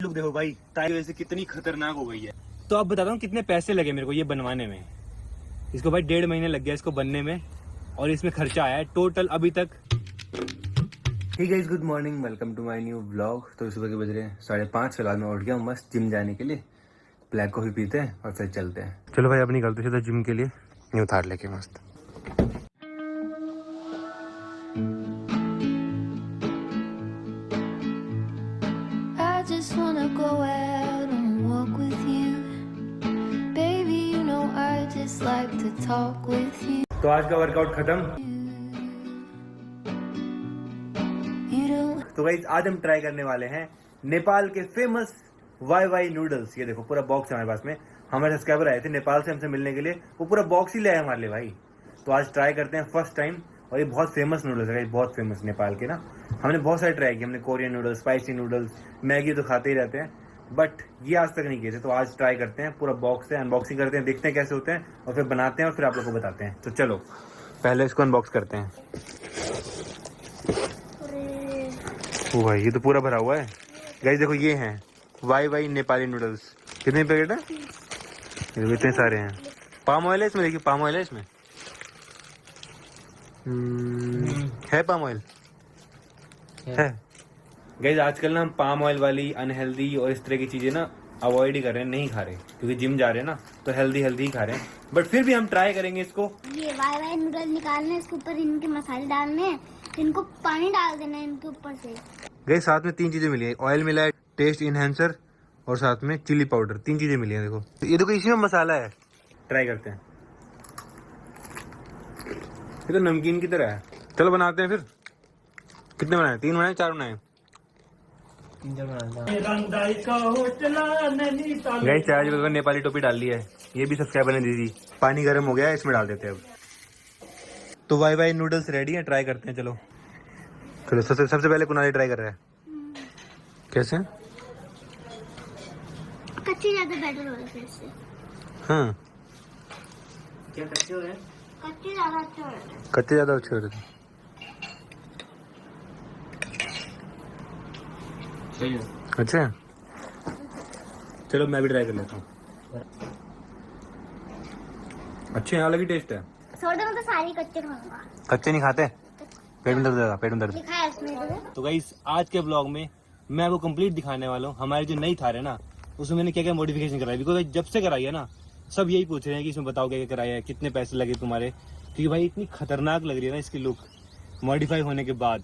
Look देखो भाई, tyre की वजह से कितनी खतरनाक हो गई है। तो अब बताता हूँ कितने पैसे लगे मेरे को ये बनवाने में। इसको भाई 1.5 महीने लग गया इसको बनने में, और इसमें खर्चा आया है टोटल अभी तक। Hey guys, good morning, welcome to my new vlog. तो सुबह के बज रहे हैं 5:30। फिलहाल मैं उठ गया हूँ मस्त जिम जाने के लिए। ब्लैक कॉफी पीते हैं और फिर चलते हैं। चलो भाई, अब निकलते सीधा जिम के लिए। न्यू थार लेके मस्त। Just wanna go out and walk with you, baby. You know I just like to talk with you. तो आज का वर्कआउट खत्म। You don't. तो गाइस, आज हम ट्राई करने वाले हैं नेपाल के फेमस वाई नूडल्स। ये देखो पूरा बॉक्स है हमारे पास में। हमारे सब्सक्राइबर आए थे नेपाल से हमसे मिलने के लिए, वो पूरा बॉक्स ही ले आए हमारे लिए भाई। तो आज ट्राई करते हैं फर्स्ट टाइम। और ये बहुत फेमस नूडल्स है, बहुत फेमस नेपाल के ना। हमने बहुत सारे ट्राई किए, हमने Korean noodles, spicy noodles, Maggi तो खाते ही रहते हैं, बट ये आज तक नहीं किए थे। तो आज ट्राई करते हैं, पूरा बॉक्स है, अनबॉक्सिंग करते हैं, देखते हैं कैसे होते हैं और फिर बनाते हैं और फिर आप लोग को बताते हैं। तो चलो पहले इसको अनबॉक्स करते हैं। ओ भाई, ये तो पूरा भरा हुआ है गाइस। देखो ये हैं वाई नेपाली नूडल्स। कितने पैकेट है? इतने सारे हैं। पाम ऑयल है इसमें, देखिए पाम ऑयल है इसमें। है पाम ऑयल है गाइस। आजकल ना हम पाम ऑयल वाली अनहेल्दी और इस तरह की चीजें ना अवॉइड ही कर रहे हैं, नहीं खा रहे, क्योंकि जिम जा रहे हैं ना, तो हेल्दी ही खा रहे हैं। बट फिर भी हम ट्राई करेंगे इसको। ये वाई नूडल निकालने, इसके ऊपर इनके मसाले डालने हैं, इनको पानी डाल देना है इनके ऊपर से। गाइस, साथ में 3 चीजें मिली है। ऑयल मिला है, टेस्ट इनहेंसर, और साथ में चिली पाउडर। 3 चीजें मिली हैं। देखो ये देखो, इसी में मसाला है। ट्राई करते हैं। ये तो नमकीन की तरह है। चलो बनाते हैं फिर। कितने बनाए? 3 बनाए, 4 बनाए? 3 बनाए। गाइस, चाय जगह नेपाली टोपी डाल ली है। ये भी सब्सक्राइबर ने दी थी। पानी गर्म हो गया है, इसमें डाल देते हैं अब। तो वाई नूडल्स रेडी है, ट्राई करते हैं। चलो चलो, सबसे पहले कुनाली ट्राई कर रहा है। कैसे? कच्चे ज्यादा बेटर हो रहे हैं इससे। हाँ, क्या कच्चे हो रहे हैं? कच्चे ज्यादा अच्छे हो रहे हैं। कच्चे ज्यादा अच्छे हो रहे थे। सही है। अच्छा, चलो मैं भी ट्राई कर लेता हूँ। अच्छे हैं, अलग ही टेस्ट है। सोडा में तो सारी कच्चे खाऊंगा। कच्चे नहीं खाते, पेट में दर्द होगा, पेट में दर्द। लिखा है इसमें। तो गाइस, आज के ब्लॉग में मैं आपको कंप्लीट दिखाने वाला हूँ हमारी जो नई थार है ना, उसमें मैंने क्या क्या मॉडिफिकेशन कराई। बिकॉज जब से कराई है ना, सब यही पूछ रहे हैं कि इसमें बताओ क्या क्या कराया है, कितने पैसे लगे तुम्हारे। क्योंकि भाई इतनी खतरनाक लग रही है ना इसकी लुक मॉडिफाई होने के बाद,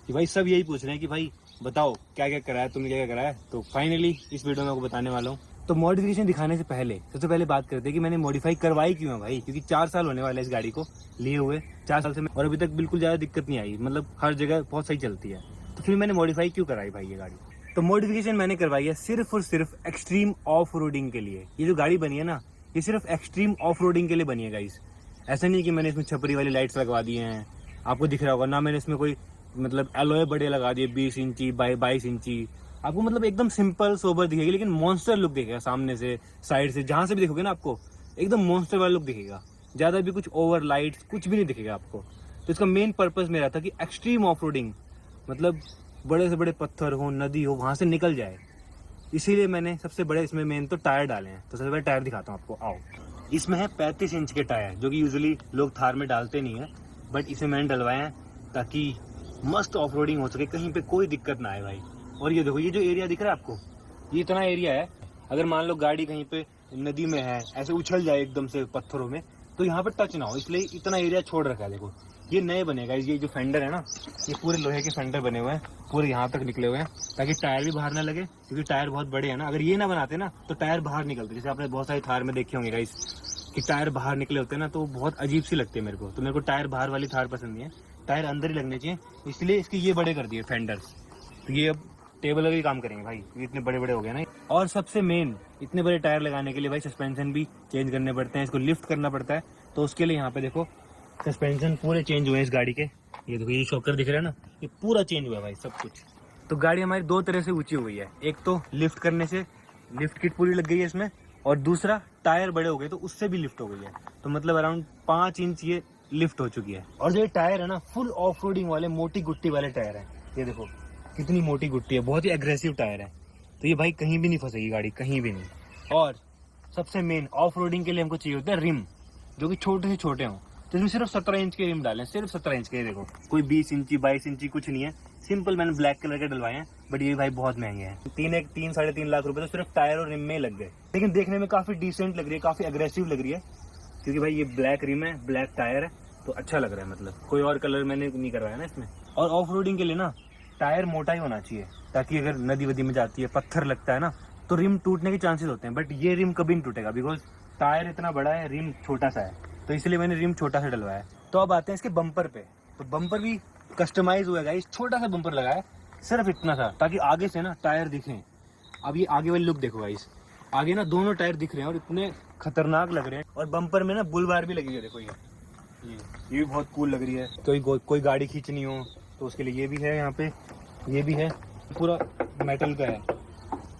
कि भाई सब यही पूछ रहे हैं कि भाई बताओ क्या क्या कराया, तुमने क्या क्या कराया। तो फाइनली इस वीडियो में आपको बताने वाला हूँ। तो मॉडिफिकेशन दिखाने से पहले सबसे पहले बात करते हैं कि मैंने मॉडिफाई करवाई क्यों है भाई। क्योंकि 4 साल होने वाले इस गाड़ी को लिए हुए, 4 साल से, और अभी तक बिल्कुल ज्यादा दिक्कत नहीं आई। मतलब हर जगह बहुत सही चलती है। तो फिर मैंने मॉडिफाई क्यों कराई भाई ये गाड़ी? तो मॉडिफिकेशन मैंने करवाई है सिर्फ और सिर्फ एक्सट्रीम ऑफ रोडिंग के लिए। ये जो गाड़ी बनी है ना, ये सिर्फ एक्सट्रीम ऑफ रोडिंग के लिए बनी है गाइस। ऐसा नहीं कि मैंने इसमें छपरी वाली लाइट्स लगवा दी हैं, आपको दिख रहा होगा ना। मैंने इसमें कोई मतलब एलोए बड़े लगा दिए 20 इंची बाई 22 इंची। आपको मतलब एकदम सिंपल सोबर दिखेगी, लेकिन मॉन्स्टर लुक दिखेगा सामने से, साइड से, जहां से भी देखोगे ना आपको एकदम मॉन्स्टर वाला लुक दिखेगा। ज्यादा भी कुछ ओवर लाइट्स कुछ भी नहीं दिखेगा आपको। तो इसका मेन पर्पस मेरा था कि एक्सट्रीम ऑफ रोडिंग, मतलब बड़े से बड़े पत्थर हो, नदी हो, वहां से निकल जाए। इसीलिए मैंने सबसे बड़े इसमें मेन तो टायर डाले हैं। तो सबसे पहले टायर दिखाता हूँ आपको, आओ। इसमें है 35 इंच के टायर, जो कि यूजुअली लोग थार में डालते नहीं है, बट इसे मैंने डलवाए हैं ताकि मस्त ऑफ रोडिंग हो सके, कहीं पे कोई दिक्कत ना आए भाई। और ये देखो, ये जो एरिया दिख रहा है आपको, ये इतना एरिया है, अगर मान लो गाड़ी कहीं पे नदी में है, ऐसे उछल जाए एकदम से पत्थरों में, तो यहाँ पे टच ना हो, इसलिए इतना एरिया छोड़ रखा है। देखो ये नए बनेगा, ये जो फेंडर है ना, ये पूरे लोहे के फेंडर बने हुए हैं, पूरे यहाँ तक निकले हुए हैं, ताकि टायर भी बाहर ना लगे। क्योंकि टायर बहुत बड़े हैं ना, अगर ये ना बनाते ना तो टायर बाहर निकलते। जैसे आपने बहुत सारे थार में देखे होंगे गाइस कि टायर बाहर निकले होते हैं ना, तो बहुत अजीब सी लगती है मेरे को। तो मेरे को टायर बाहर वाली थार पसंद नहीं है, टायर अंदर ही लगने चाहिए। इसलिए इसके ये बड़े कर दिए फेंडर्स। तो ये अब टेबल का भी काम करेंगे भाई, इतने बड़े बड़े हो गए ना। और सबसे मेन, इतने बड़े टायर लगाने के लिए भाई सस्पेंशन भी चेंज करने पड़ते हैं, इसको लिफ्ट करना पड़ता है। तो उसके लिए यहाँ पे देखो सस्पेंशन पूरे चेंज हुए हैं इस गाड़ी के। ये देखो, ये शॉकर दिख रहा है ना, ये पूरा चेंज हुआ है भाई सब कुछ। तो गाड़ी हमारी 2 तरह से ऊंची हो गई है। एक तो लिफ्ट करने से, लिफ्ट किट पूरी लग गई है इसमें, और दूसरा टायर बड़े हो गए तो उससे भी लिफ्ट हो गई है। तो मतलब अराउंड 5 इंच ये लिफ्ट हो चुकी है। और जो ये टायर है ना, फुल ऑफ रोडिंग वाले मोटी गुट्टी वाले टायर है। ये देखो कितनी मोटी गुट्टी है, बहुत ही एग्रेसिव टायर है। तो ये भाई कहीं भी नहीं फंसेगी गाड़ी, कहीं भी नहीं। और सबसे मेन ऑफ रोडिंग के लिए हमको चाहिए होता है रिम, जो कि छोटे से छोटे हों। तो इसमें सिर्फ 17 इंच के रिम डालें, सिर्फ 17 इंच के। देखो कोई 20 इंची 22 इंची कुछ नहीं है, सिंपल मैंने ब्लैक कलर के डलवाए हैं, बट ये भाई बहुत महंगे हैं। 3-3.5 लाख रुपए तो सिर्फ टायर और रिम में ही लग गए। लेकिन देखने में काफी डिसेंट लग रही है, काफी अग्रेसिव लग रही है, क्योंकि भाई ये ब्लैक रिम है, ब्लैक टायर है, तो अच्छा लग रहा है। मतलब कोई और कलर मैंने नहीं करवाया ना इसमें। और ऑफ रोडिंग के लिए ना टायर मोटा ही होना चाहिए, ताकि अगर नदी वदी में जाती है, पत्थर लगता है ना, तो रिम टूटने के चांसेस होते हैं। बट ये रिम कभी नहीं टूटेगा, बिकॉज टायर इतना बड़ा है, रिम छोटा सा है, तो इसलिए मैंने रिम छोटा सा डलवाया है। तो अब आते हैं इसके बम्पर पे। तो बम्पर भी कस्टमाइज हुआ है, छोटा सा बम्पर लगा है, सिर्फ इतना सा, ताकि आगे से ना टायर दिखें। अब ये आगे वाली लुक देखो गाइस, आगे ना दोनों टायर दिख रहे हैं और इतने खतरनाक लग रहे हैं। और बम्पर में ना बुल बार भी लगी है, देखो ये भी बहुत कूल लग रही है। तो कोई गाड़ी खींचनी हो तो उसके लिए ये भी है, यहाँ पे ये भी है, पूरा मेटल का है।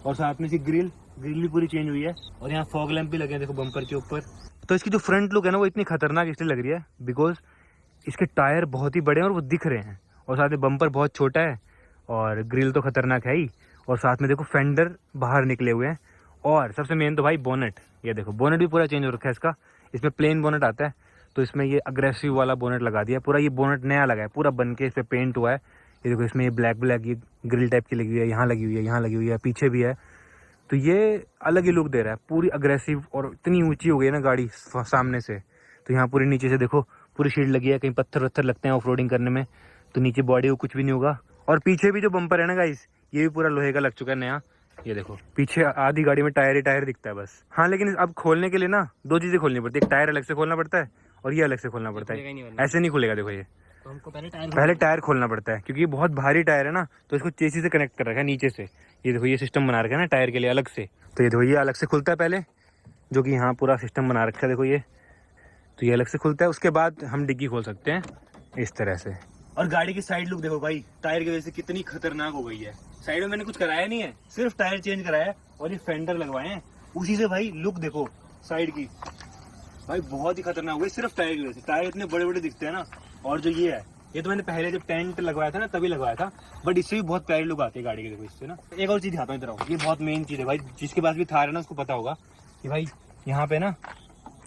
और साथ में इसकी ग्रिल भी पूरी चेंज हुई है, और यहाँ फॉग लैंप भी लगे हैं देखो बम्पर के ऊपर। तो इसकी जो फ्रंट लुक है ना वो इतनी खतरनाक इसलिए लग रही है बिकॉज इसके टायर बहुत ही बड़े हैं और वो दिख रहे हैं, और साथ में बम्पर बहुत छोटा है, और ग्रिल तो खतरनाक है ही, और साथ में देखो फेंडर बाहर निकले हुए हैं। और सबसे मेन तो भाई बोनेट, ये देखो बोनेट भी पूरा चेंज हो रखा है इसका। इसमें प्लेन बोनेट आता है, तो इसमें ये अग्रेसिव वाला बोनेट लगा दिया पूरा। ये बोनेट नया लगा है, पूरा बन के इस पर पेंट हुआ है। ये देखो इसमें ये ब्लैक ये ग्रिल टाइप की लगी हुई है, यहाँ लगी हुई है, यहाँ लगी हुई है, पीछे भी है। तो ये अलग ही लुक दे रहा है, पूरी अग्रेसिव। और इतनी ऊंची हो गई है ना गाड़ी सामने से, तो यहाँ पूरी नीचे से देखो पूरी शील्ड लगी है, कहीं पत्थर वत्थर लगते हैं ऑफ रोडिंग करने में, तो नीचे बॉडी को कुछ भी नहीं होगा। और पीछे भी जो बम्पर है ना गाइस, ये भी पूरा लोहे का लग चुका है नया। ये देखो पीछे आधी गाड़ी में टायर ही टायर दिखता है बस। हाँ, लेकिन अब खोलने के लिए ना दो चीजें खोलनी पड़ती है, एक टायर अलग से खोलना पड़ता है और ये अलग से खोलना पड़ता है। ऐसे नहीं खुलेगा, देखो ये तो हमको पहले टायर खोलना पड़ता है, क्योंकि ये बहुत भारी टायर है ना, तो इसको चेसी से कनेक्ट कर रखा है नीचे से। ये देखो ये सिस्टम बना रखा है ना टायर के लिए अलग से, तो ये देखो ये अलग से खुलता है पहले, जो कि यहाँ पूरा सिस्टम बना रखा है देखो ये, तो ये अलग से खुलता है। उसके बाद हम डिग्गी खोल सकते हैं इस तरह से। और गाड़ी की साइड लुक देखो भाई, टायर की वजह से कितनी खतरनाक हो गई है। साइड में मैंने कुछ कराया नहीं है, सिर्फ टायर चेंज कराया है और ये फेंडर लगवाए हैं, उसी से भाई लुक देखो साइड की भाई बहुत ही खतरनाक हो गई, सिर्फ टायर की वजह से। टायर इतने बड़े बड़े दिखते हैं ना। और जो ये है, ये तो मैंने पहले जब टेंट लगवाया था ना तभी लगवाया था, बट इससे भी बहुत प्यारी लुक आती है गाड़ी के देखो इससे ना। एक और चीज दिखाता हूँ इधर आओ, ये बहुत मेन चीज है भाई, जिसके पास भी थार है ना उसको पता होगा कि भाई यहाँ पे ना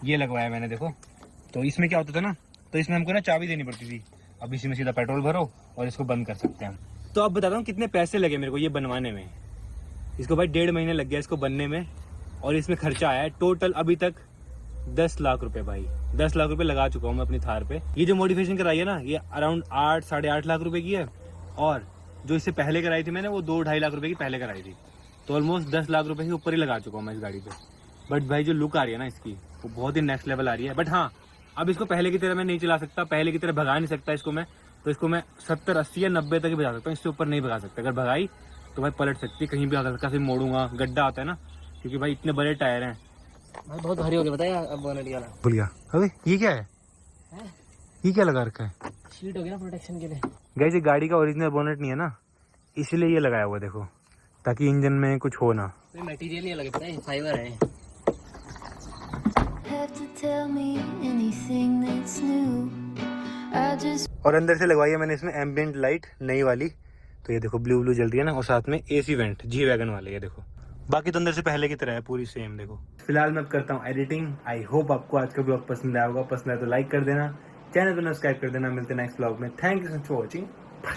ये लगवाया मैंने देखो। तो इसमें क्या होता था ना, तो इसमें हमको ना चाबी देनी पड़ती थी। अब इसी में सीधा पेट्रोल भरो और इसको बंद कर सकते हैं हम। तो अब बताता हूँ कितने पैसे लगे मेरे को ये बनवाने में। इसको भाई 1.5 महीने लग गया इसको बनने में, और इसमें खर्चा आया है टोटल अभी तक 10 लाख रुपए। भाई 10 लाख रुपए लगा चुका हूँ मैं अपनी थार पे। ये जो मॉडिफिकेशन कराई है ना, ये अराउंड 8-8.5 लाख रुपए की है, और जो इससे पहले कराई थी मैंने वो 2-2.5 लाख रुपए की पहले कराई थी। तो ऑलमोस्ट 10 लाख रुपए के ऊपर ही लगा चुका हूँ मैं इस गाड़ी पे। बट भाई जो लुक आ रही है ना इसकी, वो बहुत ही नेक्स्ट लेवल आ रही है। बट हाँ, अब इसको पहले की तरह मैं नहीं चला सकता, पहले की तरह भगा नहीं सकता इसको मैं। तो इसको मैं 70, 80 या 90 तक ही भगा सकता हूँ, इससे ऊपर नहीं भगा सकता। अगर भगाई तो भाई पलट सकती है, कहीं भी हल्का से मोड़ूंगा, गड्ढा आता है ना, क्योंकि भाई इतने बड़े टायर हैं। भाई बहुत भारी हो गया, बताया अब बोनेट वाला। भूल गया। अबे ये क्या है? ये क्या लगा रखा है? शीट हो गया ना प्रोटेक्शन के लिए। गाइस ये गाड़ी का ओरिजिनल बोनेट नहीं है ना, इसलिए ये लगाया हुआ देखो, ताकि इंजन में कुछ हो ना। कोई मटेरियल नहीं लगा, पता है फाइबर है। Have to tell me anything that's new. I just और अंदर से लगवाई है मैंने इसमें एम्बिएंट लाइट नई वाली, तो ये देखो ब्लू जल रही है ना, और साथ में एसी वेंट जी वैगन वाले, ये देखो। बाकी तो अंदर से पहले की तरह है पूरी सेम देखो। फिलहाल मैं अब करता हूँ एडिटिंग। आई होप आपको आज का ब्लॉग पसंद आया होगा, पसंद आया तो लाइक कर देना, चैनल को सब्सक्राइब कर देना। मिलते हैं नेक्स्ट ब्लॉग में। Thank you so much for watching.